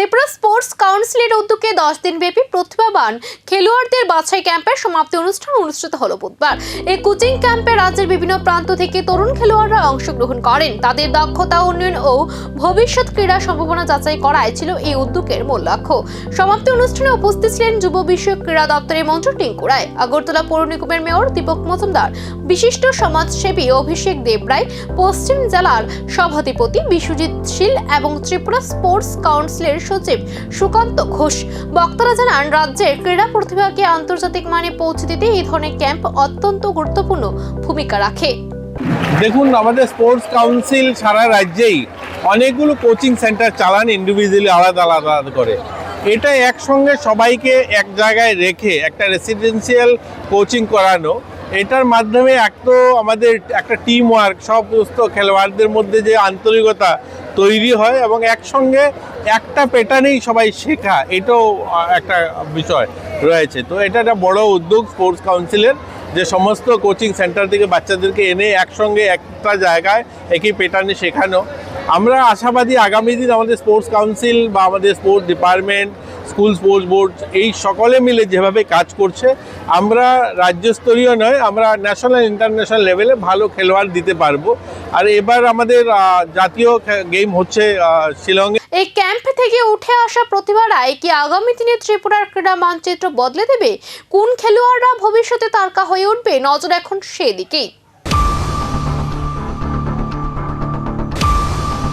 Tripura sports কাউন্সিলের উদ্যোগে 10 দিনব্যাপী প্রতিভাবান খেলোয়াড়দের বাছাই ক্যাম্পের সমাপ্তি অনুষ্ঠান অনুষ্ঠিত হলো বুধবার। এই কোচিং ক্যাম্পে রাজ্যের বিভিন্ন প্রান্ত থেকে তরুণ খেলোয়াড়রা অংশগ্রহণ করেন। তাদের দক্ষতা উন্নয়ন ও ভবিষ্যৎ ক্রীড়া সম্ভাবনা যাচাই করাই ছিল এই উদ্যোগের মূল লক্ষ্য। সমাপ্তি অনুষ্ঠানে উপস্থিত ছিলেন যুব বিষয়ক ক্রীড়া দপ্তরের মন্ত্রী টিঙ্কু রায়, আগরতলা পৌর নিগমের মেয়র দীপক মজুমদার, বিশিষ্ট সমাজসেবী অভিষেক দেবরায়, পশ্চিম জেলার সভাধিপতি বিশ্বজিৎ শীল এবং ত্রিপুরা স্পোর্টস কাউন্সিলের সচিব সুকান্ত ঘোষ। বক্তারা জানান, রাজ্যের ক্রীড়া প্রতিভাকে আন্তর্জাতিক মানে পৌঁছে দিতে এই ধরনের ক্যাম্প অত্যন্ত গুরুত্বপূর্ণ ভূমিকা রাখে। দেখুন, আমাদের স্পোর্টস কাউন্সিল সারা রাজ্যেই অনেকগুলো কোচিং সেন্টার চালান, ইন্ডিভিজুয়ালি আলাদা আলাদা করে। এটা একসঙ্গে সবাইকে এক জায়গায় রেখে একটা রেসিডেন্সিয়াল কোচিং করানো, এটার মাধ্যমে আমাদের একটা টিম ওয়ার্ক, সমস্ত খেলোয়াড়দের মধ্যে যে আন্তরিকতা তৈরি হয় এবং একসঙ্গে একটা প্যাটার্নেই সবাই শেখা, এটাও একটা বিষয় রয়েছে। তো এটা একটা বড় উদ্যোগ স্পোর্টস কাউন্সিলের, যে সমস্ত কোচিং সেন্টার থেকে বাচ্চাদেরকে এনে একসঙ্গে একটা জায়গায় একই প্যাটার্নে শেখানো। আমরা আশাবাদী আগামী দিন আমাদের স্পোর্টস কাউন্সিল বা আমাদের sports department, school sports board, এই সকলে মিলে যেভাবে কাজ করছে, আমরা রাজ্যস্তরীয় নয়, আমরা ন্যাশনাল ইন্টারন্যাশনাল লেভেলে ভালো খেলোয়াড় দিতে পারবো। আর এবার আমাদের জাতীয় গেম হচ্ছে শিলংয়ে। এই ক্যাম্প থেকে উঠে আসা প্রতিভারাই কি আগামী দিনে ত্রিপুরার ক্রীড়া মানচিত্র বদলে দেবে? কোন খেলোয়াড়রা ভবিষ্যতে তারকা হয়ে উঠবে? নজর এখন সেদিকেই।